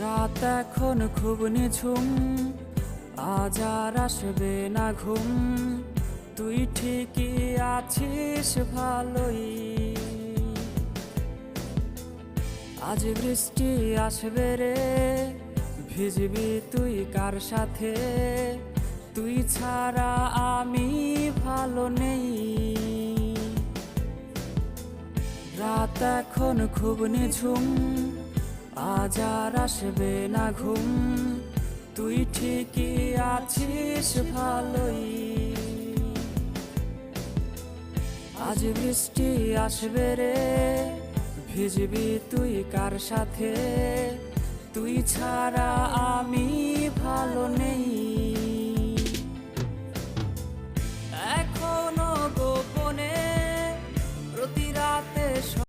রাত এখন খুব নিঝুম, আজ আর আসবে না ঘুম। তুই ঠিকই আছিস ভালোই, আজ বৃষ্টি আসবে রে, ভিজবি তুই কার সাথে? তুই ছাড়া আমি ভালো নেই। রাত এখন খুব নিঝুম, আজ আর আসবে না ঘুম। তুই ঠিকই আছিস ভালোই, আজ বৃষ্টি আসবে রে, ভিজবি তুই কার সাথে? তুই ছাড়া আমি ভালো নেই। এখনো গোপনে প্রতি রাতে